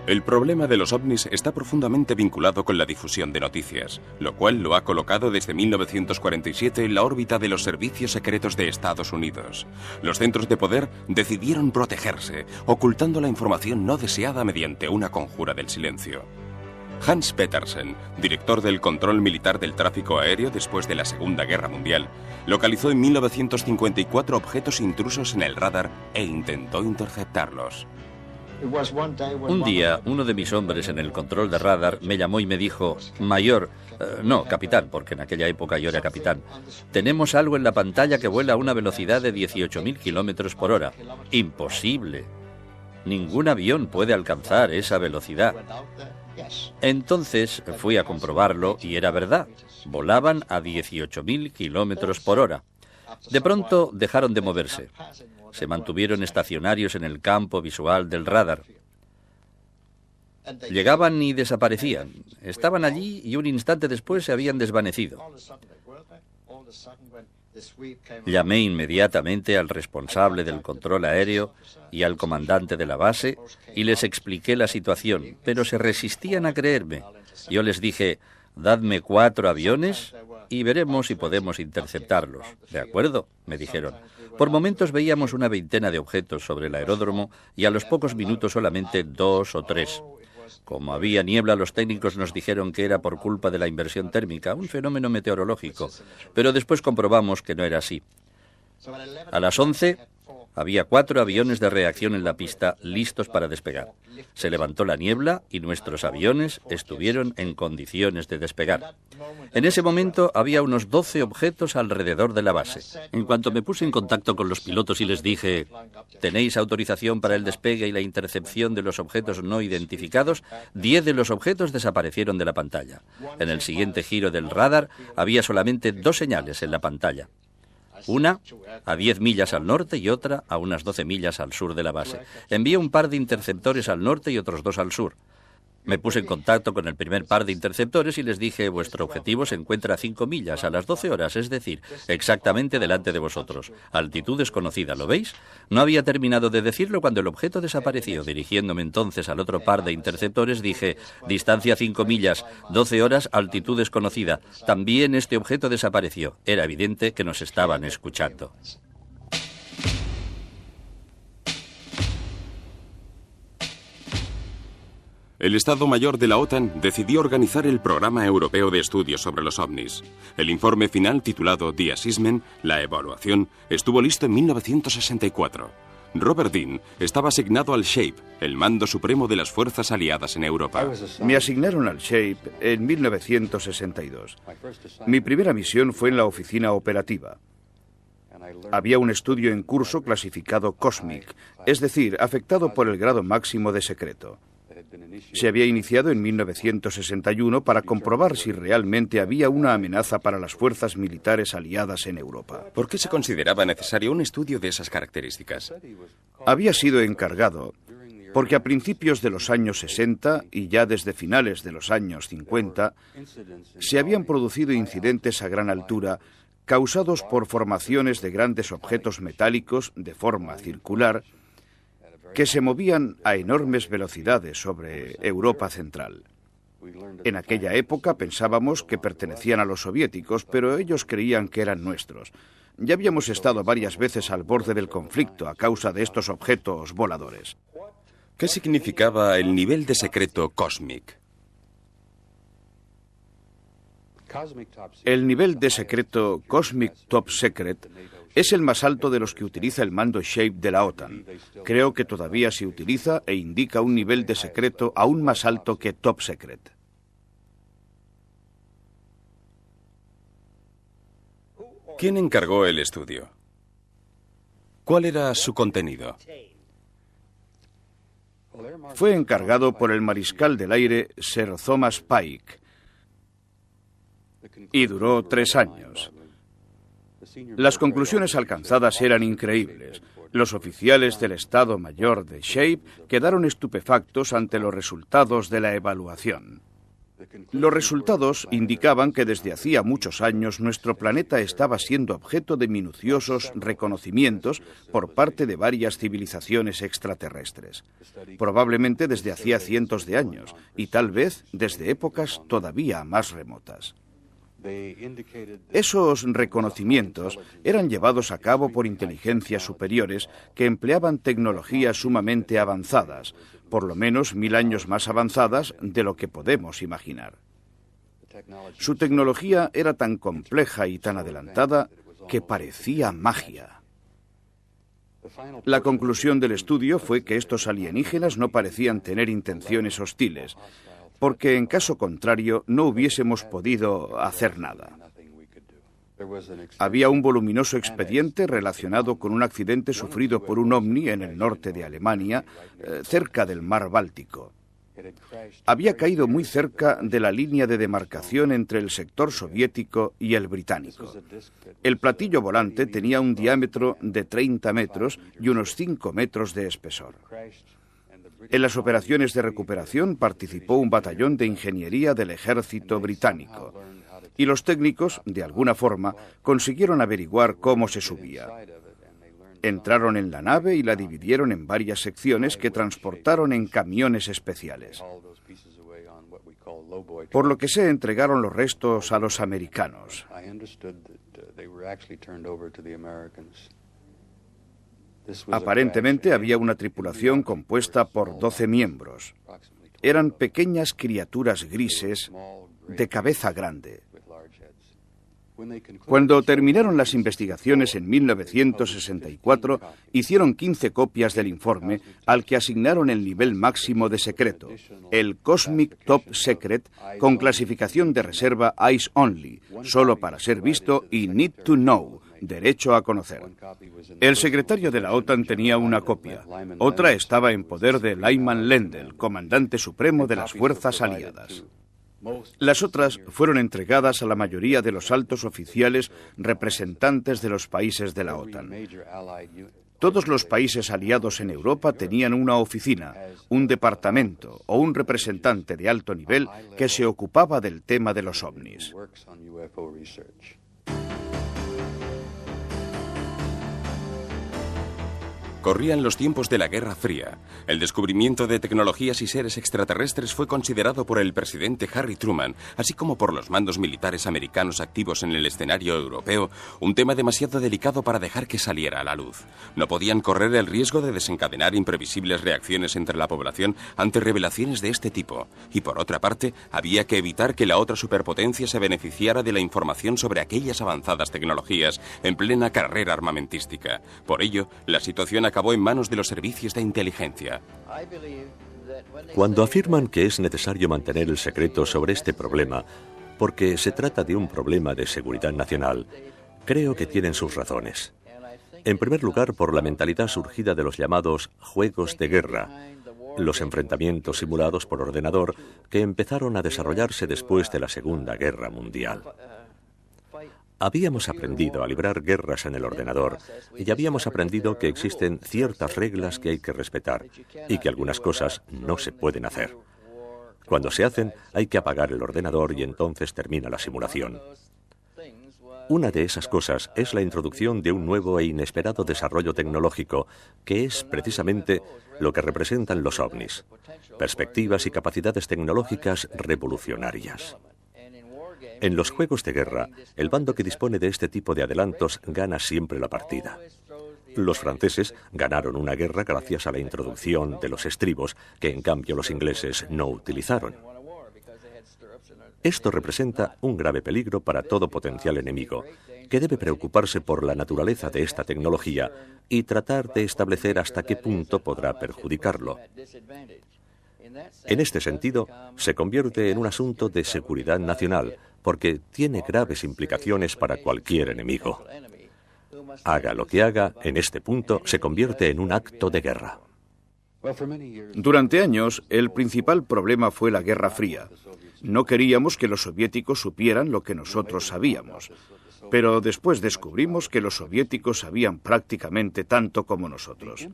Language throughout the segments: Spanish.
El problema de los ovnis está profundamente vinculado con la difusión de noticias, lo cual lo ha colocado desde 1947 en la órbita de los servicios secretos de Estados Unidos. Los centros de poder decidieron protegerse, ocultando la información no deseada mediante una conjura del silencio. Hans Petersen, director del control militar del tráfico aéreo después de la Segunda Guerra Mundial, localizó en 1954 objetos intrusos en el radar e intentó interceptarlos. Un día, uno de mis hombres en el control de radar me llamó y me dijo: Mayor, no, capitán, porque en aquella época yo era capitán, tenemos algo en la pantalla que vuela a una velocidad de 18.000 kilómetros por hora. Imposible. Ningún avión puede alcanzar esa velocidad. Entonces fui a comprobarlo y era verdad. Volaban a 18.000 kilómetros por hora. De pronto dejaron de moverse. Se mantuvieron estacionarios en el campo visual del radar. Llegaban y desaparecían. Estaban allí y un instante después se habían desvanecido. Llamé inmediatamente al responsable del control aéreo y al comandante de la base y les expliqué la situación, pero se resistían a creerme. Yo les dije: dadme 4 aviones y veremos si podemos interceptarlos. ¿De acuerdo?, me dijeron. Por momentos veíamos una veintena de objetos sobre el aeródromo y a los pocos minutos solamente 2 o 3. Como había niebla, los técnicos nos dijeron que era por culpa de la inversión térmica, un fenómeno meteorológico, pero después comprobamos que no era así. A las 11 había 4 aviones de reacción en la pista listos para despegar. Se levantó la niebla y nuestros aviones estuvieron en condiciones de despegar. En ese momento había unos 12 objetos alrededor de la base. En cuanto me puse en contacto con los pilotos y les dije: ¿tenéis autorización para el despegue y la intercepción de los objetos no identificados?, 10 de los objetos desaparecieron de la pantalla. En el siguiente giro del radar había solamente 2 señales en la pantalla. Una a 10 millas al norte y otra a unas 12 millas al sur de la base. Envié un par de interceptores al norte y otros 2 al sur. Me puse en contacto con el primer par de interceptores y les dije: vuestro objetivo se encuentra a 5 millas, a las 12 horas, es decir, exactamente delante de vosotros. Altitud desconocida, ¿lo veis? No había terminado de decirlo cuando el objeto desapareció. Dirigiéndome entonces al otro par de interceptores dije: distancia 5 millas, 12 horas, altitud desconocida. También este objeto desapareció. Era evidente que nos estaban escuchando. El Estado Mayor de la OTAN decidió organizar el Programa Europeo de Estudios sobre los OVNIs. El informe final, titulado Die Assessment, la evaluación, estuvo listo en 1964. Robert Dean estaba asignado al SHAPE, el mando supremo de las fuerzas aliadas en Europa. Me asignaron al SHAPE en 1962. Mi primera misión fue en la oficina operativa. Había un estudio en curso clasificado Cosmic, es decir, afectado por el grado máximo de secreto. Se había iniciado en 1961 para comprobar si realmente había una amenaza para las fuerzas militares aliadas en Europa. ¿Por qué se consideraba necesario un estudio de esas características? Había sido encargado porque a principios de los años 60 y ya desde finales de los años 50 se habían producido incidentes a gran altura causados por formaciones de grandes objetos metálicos de forma circular que se movían a enormes velocidades sobre Europa Central. En aquella época pensábamos que pertenecían a los soviéticos, pero ellos creían que eran nuestros. Ya habíamos estado varias veces al borde del conflicto a causa de estos objetos voladores. ¿Qué significaba el nivel de secreto Cosmic? El nivel de secreto Cosmic Top Secret es el más alto de los que utiliza el mando SHAPE de la OTAN. Creo que todavía se utiliza e indica un nivel de secreto aún más alto que Top Secret. ¿Quién encargó el estudio? ¿Cuál era su contenido? Fue encargado por el mariscal del aire Sir Thomas Pike y duró 3 años. Las conclusiones alcanzadas eran increíbles. Los oficiales del Estado Mayor de SHAPE quedaron estupefactos ante los resultados de la evaluación. Los resultados indicaban que desde hacía muchos años nuestro planeta estaba siendo objeto de minuciosos reconocimientos por parte de varias civilizaciones extraterrestres, probablemente desde hacía cientos de años y tal vez desde épocas todavía más remotas. Esos reconocimientos eran llevados a cabo por inteligencias superiores que empleaban tecnologías sumamente avanzadas, por lo menos 1000 años más avanzadas de lo que podemos imaginar. Su tecnología era tan compleja y tan adelantada que parecía magia. La conclusión del estudio fue que estos alienígenas no parecían tener intenciones hostiles, porque en caso contrario no hubiésemos podido hacer nada. Había un voluminoso expediente relacionado con un accidente sufrido por un ovni en el norte de Alemania, cerca del mar Báltico. Había caído muy cerca de la línea de demarcación entre el sector soviético y el británico. El platillo volante tenía un diámetro de 30 metros y unos 5 metros de espesor. En las operaciones de recuperación participó un batallón de ingeniería del ejército británico y los técnicos, de alguna forma, consiguieron averiguar cómo se subía. Entraron en la nave y la dividieron en varias secciones que transportaron en camiones especiales. Por lo que se entregaron los restos a los americanos. Aparentemente había una tripulación compuesta por 12 miembros. Eran pequeñas criaturas grises de cabeza grande. Cuando terminaron las investigaciones en 1964, hicieron 15 copias del informe al que asignaron el nivel máximo de secreto, el Cosmic Top Secret, con clasificación de reserva Eyes Only, solo para ser visto, y Need to Know, derecho a conocer. El secretario de la OTAN tenía una copia. Otra estaba en poder de Lyman Lendl, comandante supremo de las fuerzas aliadas. Las otras fueron entregadas a la mayoría de los altos oficiales representantes de los países de la OTAN. Todos los países aliados en Europa tenían una oficina, un departamento o un representante de alto nivel que se ocupaba del tema de los ovnis. Corrían los tiempos de la Guerra Fría. El descubrimiento de tecnologías y seres extraterrestres fue considerado por el presidente Harry Truman, así como por los mandos militares americanos activos en el escenario europeo, un tema demasiado delicado para dejar que saliera a la luz. No podían correr el riesgo de desencadenar imprevisibles reacciones entre la población ante revelaciones de este tipo. Y por otra parte, había que evitar que la otra superpotencia se beneficiara de la información sobre aquellas avanzadas tecnologías en plena carrera armamentística. Por ello, la situación acabó en manos de los servicios de inteligencia. Cuando afirman que es necesario mantener el secreto sobre este problema, porque se trata de un problema de seguridad nacional, creo que tienen sus razones. En primer lugar, por la mentalidad surgida de los llamados juegos de guerra, los enfrentamientos simulados por ordenador que empezaron a desarrollarse después de la Segunda Guerra Mundial. Habíamos aprendido a librar guerras en el ordenador y habíamos aprendido que existen ciertas reglas que hay que respetar y que algunas cosas no se pueden hacer. Cuando se hacen, hay que apagar el ordenador y entonces termina la simulación. Una de esas cosas es la introducción de un nuevo e inesperado desarrollo tecnológico, que es precisamente lo que representan los ovnis: perspectivas y capacidades tecnológicas revolucionarias. En los juegos de guerra, el bando que dispone de este tipo de adelantos gana siempre la partida. Los franceses ganaron una guerra gracias a la introducción de los estribos, que en cambio los ingleses no utilizaron. Esto representa un grave peligro para todo potencial enemigo, que debe preocuparse por la naturaleza de esta tecnología y tratar de establecer hasta qué punto podrá perjudicarlo. En este sentido, se convierte en un asunto de seguridad nacional, porque tiene graves implicaciones para cualquier enemigo. Haga lo que haga, en este punto se convierte en un acto de guerra. Durante años, el principal problema fue la Guerra Fría. No queríamos que los soviéticos supieran lo que nosotros sabíamos. Pero después descubrimos que los soviéticos sabían prácticamente tanto como nosotros.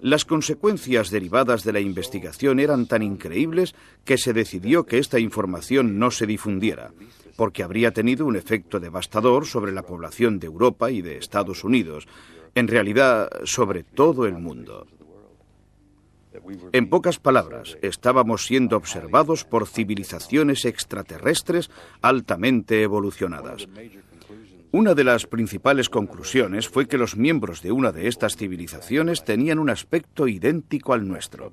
Las consecuencias derivadas de la investigación eran tan increíbles que se decidió que esta información no se difundiera, porque habría tenido un efecto devastador sobre la población de Europa y de Estados Unidos, en realidad sobre todo el mundo. En pocas palabras, estábamos siendo observados por civilizaciones extraterrestres altamente evolucionadas. Una de las principales conclusiones fue que los miembros de una de estas civilizaciones tenían un aspecto idéntico al nuestro.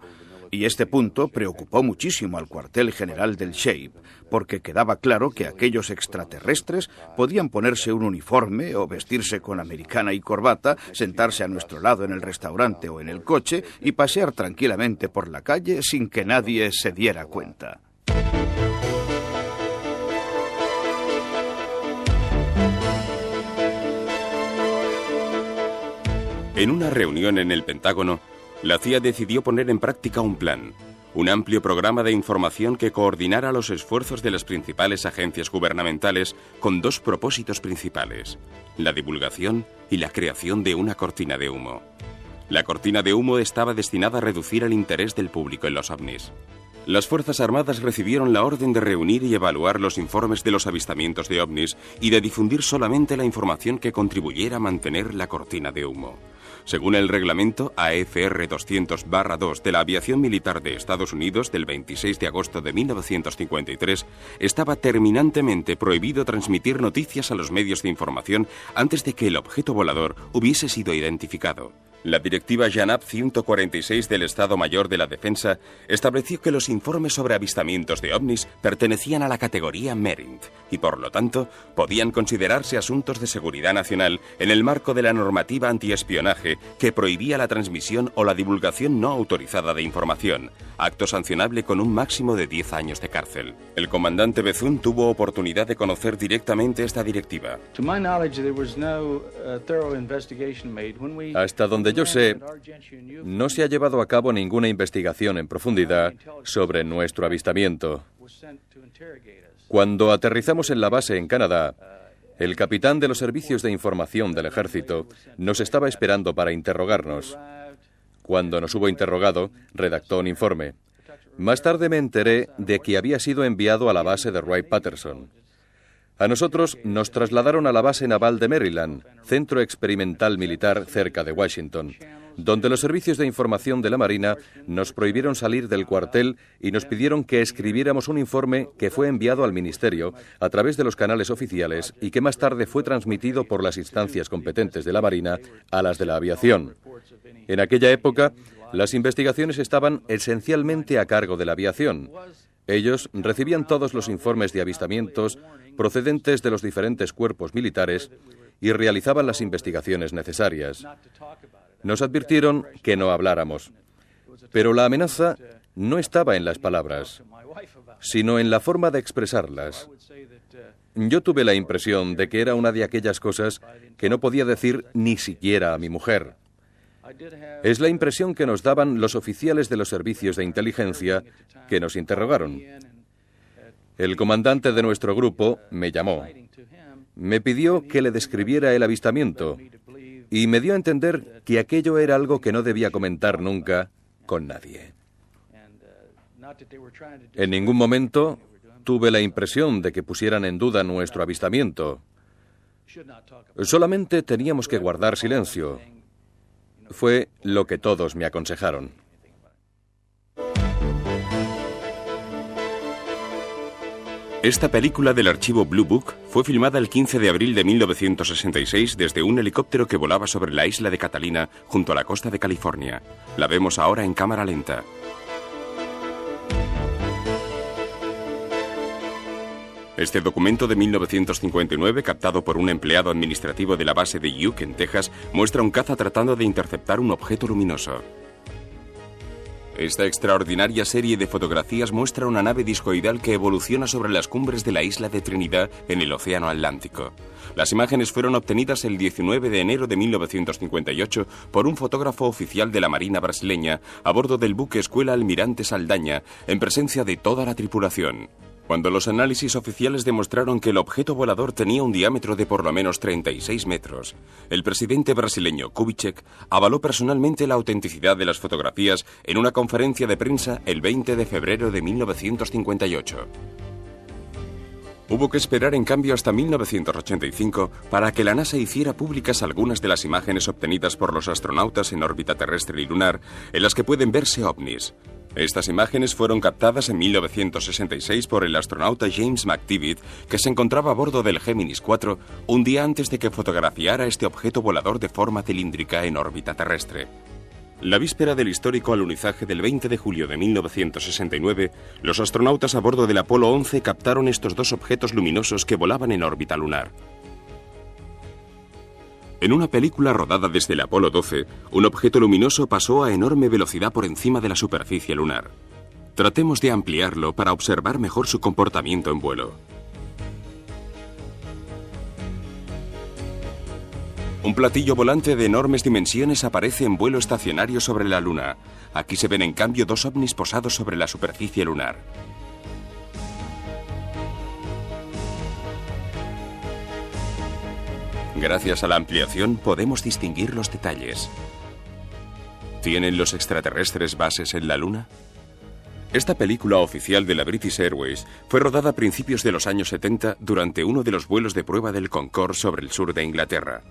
Y este punto preocupó muchísimo al cuartel general del Shape, porque quedaba claro que aquellos extraterrestres podían ponerse un uniforme o vestirse con americana y corbata, sentarse a nuestro lado en el restaurante o en el coche y pasear tranquilamente por la calle sin que nadie se diera cuenta. En una reunión en el Pentágono, la CIA decidió poner en práctica un plan, un amplio programa de información que coordinara los esfuerzos de las principales agencias gubernamentales con dos propósitos principales, la divulgación y la creación de una cortina de humo. La cortina de humo estaba destinada a reducir el interés del público en los ovnis. Las Fuerzas Armadas recibieron la orden de reunir y evaluar los informes de los avistamientos de ovnis y de difundir solamente la información que contribuyera a mantener la cortina de humo. Según el reglamento AFR 200/2 de la Aviación Militar de Estados Unidos del 26 de agosto de 1953, estaba terminantemente prohibido transmitir noticias a los medios de información antes de que el objeto volador hubiese sido identificado. La directiva JANAP 146 del Estado Mayor de la Defensa estableció que los informes sobre avistamientos de ovnis pertenecían a la categoría Merit y, por lo tanto, podían considerarse asuntos de seguridad nacional en el marco de la normativa antiespionaje que prohibía la transmisión o la divulgación no autorizada de información, acto sancionable con un máximo de 10 años de cárcel. El comandante Bethune tuvo oportunidad de conocer directamente esta directiva. Hasta donde yo sé, no se ha llevado a cabo ninguna investigación en profundidad sobre nuestro avistamiento. Cuando aterrizamos en la base en Canadá, el capitán de los servicios de información del ejército nos estaba esperando para interrogarnos. Cuando nos hubo interrogado, redactó un informe. Más tarde me enteré de que había sido enviado a la base de Wright-Patterson. A nosotros nos trasladaron a la base naval de Maryland, centro experimental militar cerca de Washington, donde los servicios de información de la Marina nos prohibieron salir del cuartel y nos pidieron que escribiéramos un informe que fue enviado al Ministerio a través de los canales oficiales y que más tarde fue transmitido por las instancias competentes de la Marina a las de la aviación. En aquella época, las investigaciones estaban esencialmente a cargo de la aviación. Ellos recibían todos los informes de avistamientos procedentes de los diferentes cuerpos militares y realizaban las investigaciones necesarias. Nos advirtieron que no habláramos, pero la amenaza no estaba en las palabras, sino en la forma de expresarlas. Yo tuve la impresión de que era una de aquellas cosas que no podía decir ni siquiera a mi mujer. Es la impresión que nos daban los oficiales de los servicios de inteligencia que nos interrogaron. El comandante de nuestro grupo me llamó. Me pidió que le describiera el avistamiento y me dio a entender que aquello era algo que no debía comentar nunca con nadie. En ningún momento tuve la impresión de que pusieran en duda nuestro avistamiento. Solamente teníamos que guardar silencio. Fue lo que todos me aconsejaron. Esta película del archivo Blue Book fue filmada el 15 de abril de 1966 desde un helicóptero que volaba sobre la isla de Catalina junto a la costa de California. La vemos ahora en cámara lenta. Este documento de 1959, captado por un empleado administrativo de la base de Uke, en Texas, muestra un caza tratando de interceptar un objeto luminoso. Esta extraordinaria serie de fotografías muestra una nave discoidal que evoluciona sobre las cumbres de la isla de Trinidad en el Océano Atlántico. Las imágenes fueron obtenidas el 19 de enero de 1958 por un fotógrafo oficial de la Marina brasileña a bordo del buque Escuela Almirante Saldaña, en presencia de toda la tripulación. Cuando los análisis oficiales demostraron que el objeto volador tenía un diámetro de por lo menos 36 metros, el presidente brasileño Kubitschek avaló personalmente la autenticidad de las fotografías en una conferencia de prensa el 20 de febrero de 1958. Hubo que esperar en cambio hasta 1985 para que la NASA hiciera públicas algunas de las imágenes obtenidas por los astronautas en órbita terrestre y lunar, en las que pueden verse ovnis. Estas imágenes fueron captadas en 1966 por el astronauta James McDivitt, que se encontraba a bordo del Gemini 4 un día antes de que fotografiara este objeto volador de forma cilíndrica en órbita terrestre. La víspera del histórico alunizaje del 20 de julio de 1969, los astronautas a bordo del Apolo 11 captaron estos dos objetos luminosos que volaban en órbita lunar. En una película rodada desde el Apolo 12, un objeto luminoso pasó a enorme velocidad por encima de la superficie lunar. Tratemos de ampliarlo para observar mejor su comportamiento en vuelo. Un platillo volante de enormes dimensiones aparece en vuelo estacionario sobre la Luna. Aquí se ven en cambio dos ovnis posados sobre la superficie lunar. Gracias a la ampliación podemos distinguir los detalles. ¿Tienen los extraterrestres bases en la Luna? Esta película oficial de la British Airways fue rodada a principios de los años 70 durante uno de los vuelos de prueba del Concorde sobre el sur de Inglaterra.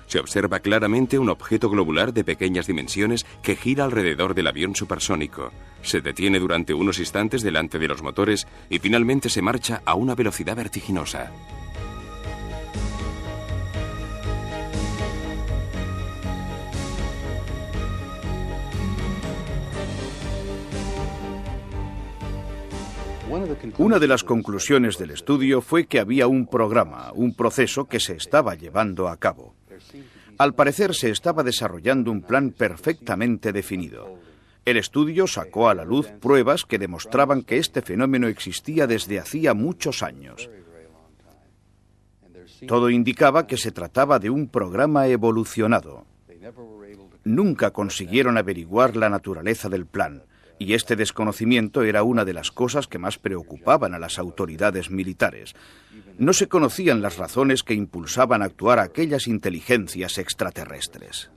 Se observa claramente un objeto globular de pequeñas dimensiones que gira alrededor del avión supersónico. Se detiene durante unos instantes delante de los motores y finalmente se marcha a una velocidad vertiginosa. Una de las conclusiones del estudio fue que había un programa, un proceso que se estaba llevando a cabo. Al parecer se estaba desarrollando un plan perfectamente definido. El estudio sacó a la luz pruebas que demostraban que este fenómeno existía desde hacía muchos años. Todo indicaba que se trataba de un programa evolucionado. Nunca consiguieron averiguar la naturaleza del plan, y este desconocimiento era una de las cosas que más preocupaban a las autoridades militares. No se conocían las razones que impulsaban a actuar a aquellas inteligencias extraterrestres.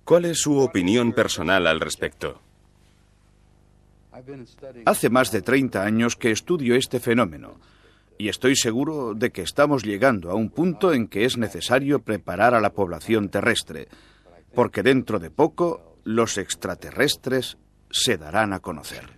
¿Cuál es su opinión personal al respecto? Hace más de 30 años que estudio este fenómeno, y estoy seguro de que estamos llegando a un punto en que es necesario preparar a la población terrestre, porque dentro de poco los extraterrestres se darán a conocer.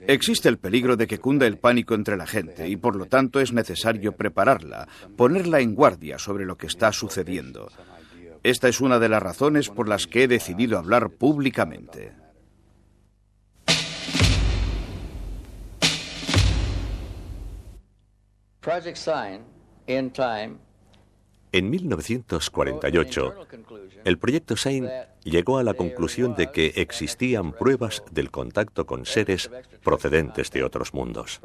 Existe el peligro de que cunda el pánico entre la gente y por lo tanto es necesario prepararla, ponerla en guardia sobre lo que está sucediendo. Esta es una de las razones por las que he decidido hablar públicamente. En 1948, el proyecto SIGN llegó a la conclusión de que existían pruebas del contacto con seres procedentes de otros mundos.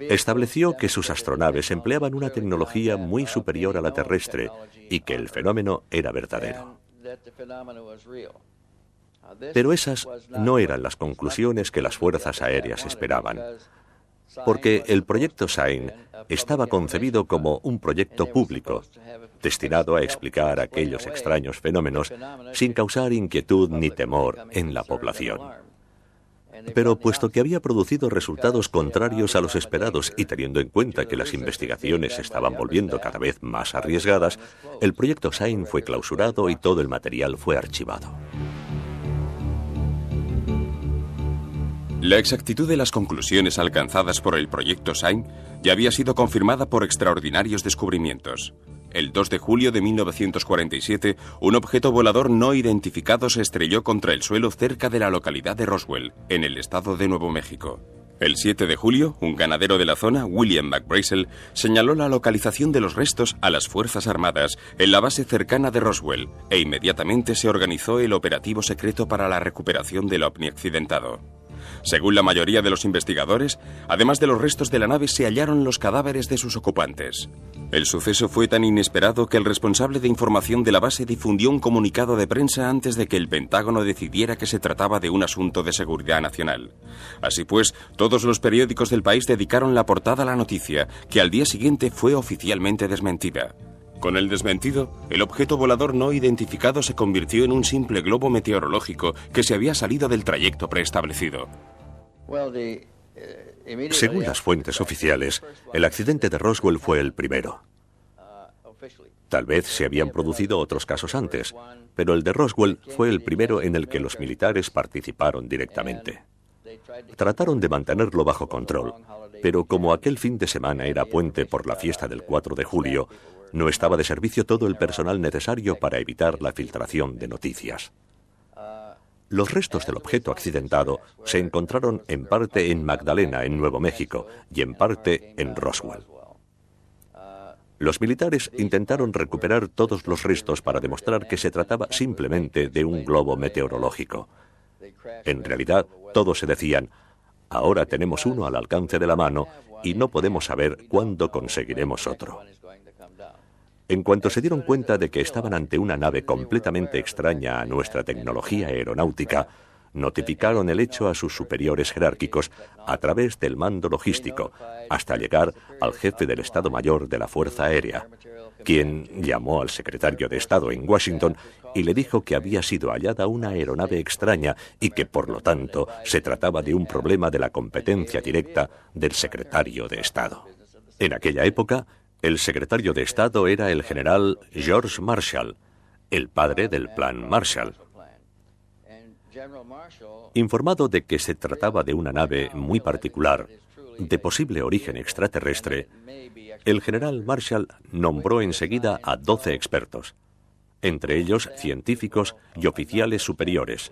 Estableció que sus astronaves empleaban una tecnología muy superior a la terrestre y que el fenómeno era verdadero. Pero esas no eran las conclusiones que las fuerzas aéreas esperaban, porque el proyecto SIGN estaba concebido como un proyecto público, destinado a explicar aquellos extraños fenómenos sin causar inquietud ni temor en la población. Pero puesto que había producido resultados contrarios a los esperados y teniendo en cuenta que las investigaciones se estaban volviendo cada vez más arriesgadas, el proyecto SIGN fue clausurado y todo el material fue archivado. La exactitud de las conclusiones alcanzadas por el proyecto SIGN ya había sido confirmada por extraordinarios descubrimientos. El 2 de julio de 1947, un objeto volador no identificado se estrelló contra el suelo cerca de la localidad de Roswell, en el estado de Nuevo México. El 7 de julio, un ganadero de la zona, William McBrazel, señaló la localización de los restos a las Fuerzas Armadas en la base cercana de Roswell e inmediatamente se organizó el operativo secreto para la recuperación del ovni accidentado. Según la mayoría de los investigadores, además de los restos de la nave, se hallaron los cadáveres de sus ocupantes. El suceso fue tan inesperado que el responsable de información de la base difundió un comunicado de prensa antes de que el Pentágono decidiera que se trataba de un asunto de seguridad nacional. Así pues, todos los periódicos del país dedicaron la portada a la noticia, que al día siguiente fue oficialmente desmentida. Con el desmentido, el objeto volador no identificado se convirtió en un simple globo meteorológico que se había salido del trayecto preestablecido. Según las fuentes oficiales, el accidente de Roswell fue el primero. Tal vez se habían producido otros casos antes, pero el de Roswell fue el primero en el que los militares participaron directamente. Trataron de mantenerlo bajo control, pero como aquel fin de semana era puente por la fiesta del 4 de julio, no estaba de servicio todo el personal necesario para evitar la filtración de noticias. Los restos del objeto accidentado se encontraron en parte en Magdalena, en Nuevo México, y en parte en Roswell. Los militares intentaron recuperar todos los restos para demostrar que se trataba simplemente de un globo meteorológico. En realidad, todos se decían, ahora tenemos uno al alcance de la mano y no podemos saber cuándo conseguiremos otro. En cuanto se dieron cuenta de que estaban ante una nave completamente extraña a nuestra tecnología aeronáutica, notificaron el hecho a sus superiores jerárquicos a través del mando logístico, hasta llegar al jefe del Estado Mayor de la Fuerza Aérea, quien llamó al secretario de Estado en Washington y le dijo que había sido hallada una aeronave extraña y que, por lo tanto, se trataba de un problema de la competencia directa del secretario de Estado. En aquella época, el secretario de Estado era el general George Marshall, el padre del Plan Marshall. Informado de que se trataba de una nave muy particular, de posible origen extraterrestre, el general Marshall nombró enseguida a 12 expertos, entre ellos científicos y oficiales superiores,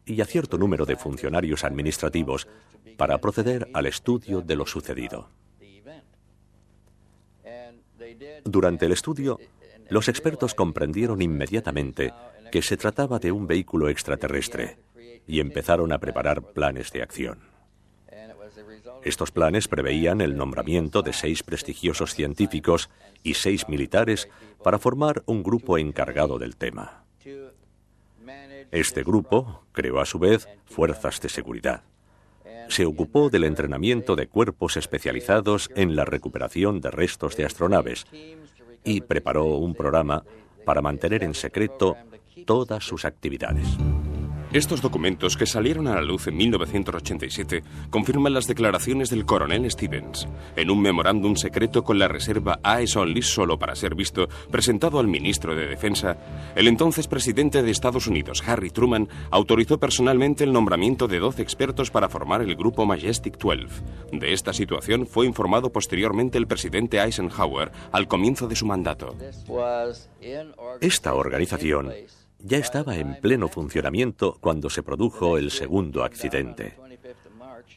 y a cierto número de funcionarios administrativos, para proceder al estudio de lo sucedido. Durante el estudio, los expertos comprendieron inmediatamente que se trataba de un vehículo extraterrestre y empezaron a preparar planes de acción. Estos planes preveían el nombramiento de 6 prestigiosos científicos y 6 militares para formar un grupo encargado del tema. Este grupo creó a su vez fuerzas de seguridad. Se ocupó del entrenamiento de cuerpos especializados en la recuperación de restos de astronaves y preparó un programa para mantener en secreto todas sus actividades. Estos documentos, que salieron a la luz en 1987, confirman las declaraciones del coronel Stevens. En un memorándum secreto con la reserva Eyes Only, solo para ser visto, presentado al ministro de Defensa, el entonces presidente de Estados Unidos, Harry Truman, autorizó personalmente el nombramiento de 12 expertos para formar el grupo Majestic 12. De esta situación fue informado posteriormente el presidente Eisenhower al comienzo de su mandato. Esta organización ya estaba en pleno funcionamiento cuando se produjo el segundo accidente.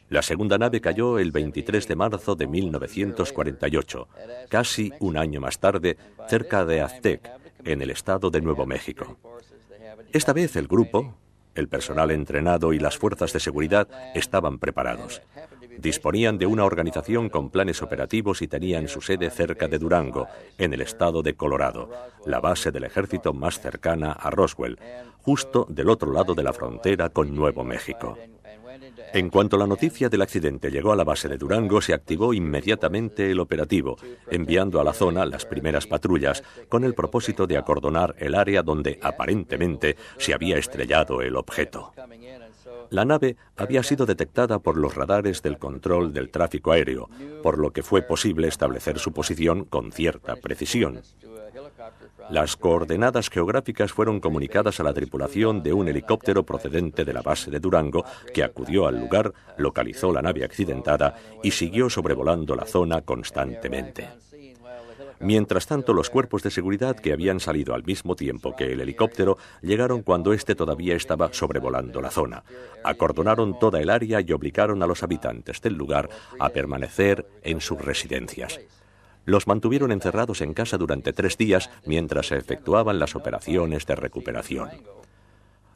La segunda nave cayó el 23 de marzo de 1948, casi un año más tarde, cerca de Aztec, en el estado de Nuevo México. Esta vez el grupo, el personal entrenado y las fuerzas de seguridad estaban preparados. Disponían de una organización con planes operativos y tenían su sede cerca de Durango, en el estado de Colorado, la base del ejército más cercana a Roswell, justo del otro lado de la frontera con Nuevo México. En cuanto la noticia del accidente llegó a la base de Durango, se activó inmediatamente el operativo, enviando a la zona las primeras patrullas con el propósito de acordonar el área donde aparentemente se había estrellado el objeto. La nave había sido detectada por los radares del control del tráfico aéreo, por lo que fue posible establecer su posición con cierta precisión. Las coordenadas geográficas fueron comunicadas a la tripulación de un helicóptero procedente de la base de Durango, que acudió al lugar, localizó la nave accidentada y siguió sobrevolando la zona constantemente. Mientras tanto, los cuerpos de seguridad, que habían salido al mismo tiempo que el helicóptero, llegaron cuando éste todavía estaba sobrevolando la zona. Acordonaron toda el área y obligaron a los habitantes del lugar a permanecer en sus residencias. Los mantuvieron encerrados en casa durante 3 días mientras se efectuaban las operaciones de recuperación.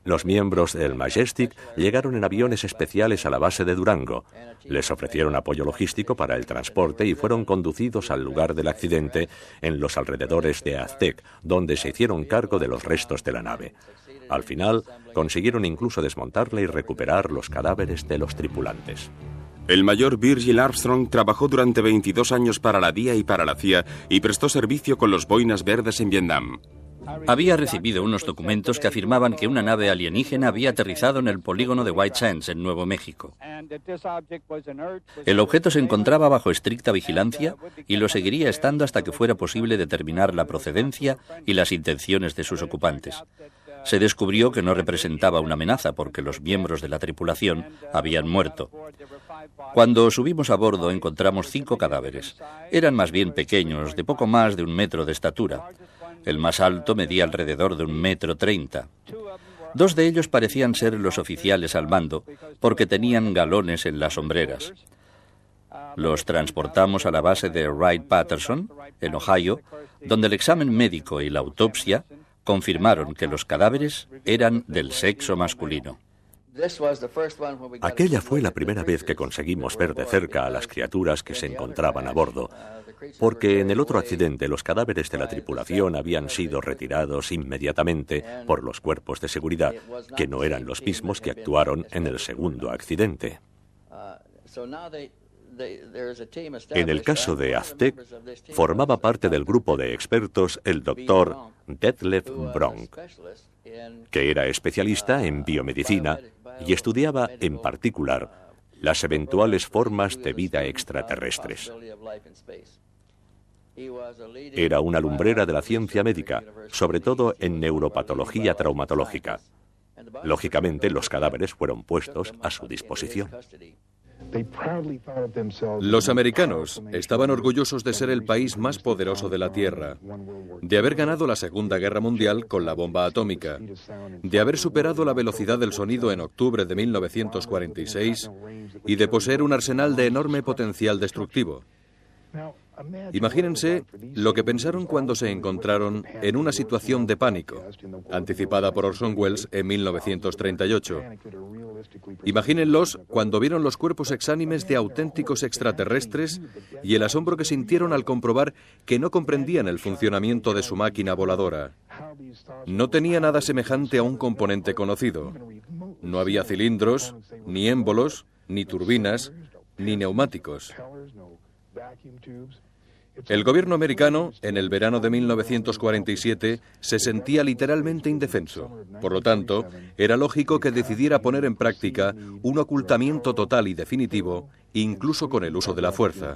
Los miembros del Majestic llegaron en aviones especiales a la base de Durango. Les ofrecieron apoyo logístico para el transporte y fueron conducidos al lugar del accidente en los alrededores de Aztec, donde se hicieron cargo de los restos de la nave. Al final, consiguieron incluso desmontarla y recuperar los cadáveres de los tripulantes. El mayor Virgil Armstrong trabajó durante 22 años para la DIA y para la CIA y prestó servicio con los Boinas Verdes en Vietnam. Había recibido unos documentos que afirmaban que una nave alienígena había aterrizado en el polígono de White Sands, en Nuevo México. El objeto se encontraba bajo estricta vigilancia y lo seguiría estando hasta que fuera posible determinar la procedencia y las intenciones de sus ocupantes. Se descubrió que no representaba una amenaza porque los miembros de la tripulación habían muerto. Cuando subimos a bordo encontramos 5 cadáveres. Eran más bien pequeños, de poco más de 1 metro de estatura. El más alto medía alrededor de 1,30 m. 2 de ellos parecían ser los oficiales al mando, porque tenían galones en las hombreras. Los transportamos a la base de Wright-Patterson, en Ohio, donde el examen médico y la autopsia confirmaron que los cadáveres eran del sexo masculino. Aquella fue la primera vez que conseguimos ver de cerca a las criaturas que se encontraban a bordo, porque en el otro accidente los cadáveres de la tripulación habían sido retirados inmediatamente por los cuerpos de seguridad, que no eran los mismos que actuaron en el segundo accidente. En el caso de Aztec, formaba parte del grupo de expertos el doctor Detlef Bronk, que era especialista en biomedicina y estudiaba en particular las eventuales formas de vida extraterrestres. Era una lumbrera de la ciencia médica, sobre todo en neuropatología traumatológica. Lógicamente, los cadáveres fueron puestos a su disposición. Los americanos estaban orgullosos de ser el país más poderoso de la Tierra, de haber ganado la Segunda Guerra Mundial con la bomba atómica, de haber superado la velocidad del sonido en octubre de 1946 y de poseer un arsenal de enorme potencial destructivo. Imagínense lo que pensaron cuando se encontraron en una situación de pánico, anticipada por Orson Welles en 1938. Imagínenlos cuando vieron los cuerpos exánimes de auténticos extraterrestres y el asombro que sintieron al comprobar que no comprendían el funcionamiento de su máquina voladora. No tenía nada semejante a un componente conocido. No había cilindros, ni émbolos, ni turbinas, ni neumáticos. El gobierno americano, en el verano de 1947, se sentía literalmente indefenso. Por lo tanto, era lógico que decidiera poner en práctica un ocultamiento total y definitivo, incluso con el uso de la fuerza.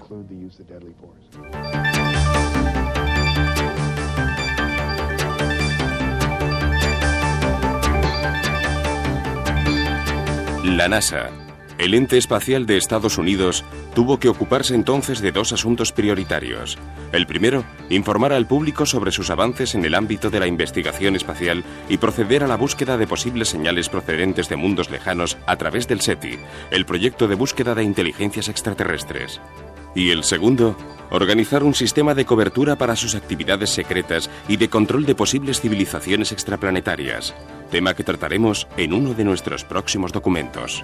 La NASA, el ente espacial de Estados Unidos, tuvo que ocuparse entonces de 2 asuntos prioritarios. El primero, informar al público sobre sus avances en el ámbito de la investigación espacial y proceder a la búsqueda de posibles señales procedentes de mundos lejanos a través del SETI, el proyecto de búsqueda de inteligencias extraterrestres. Y el segundo, organizar un sistema de cobertura para sus actividades secretas y de control de posibles civilizaciones extraplanetarias, tema que trataremos en uno de nuestros próximos documentos.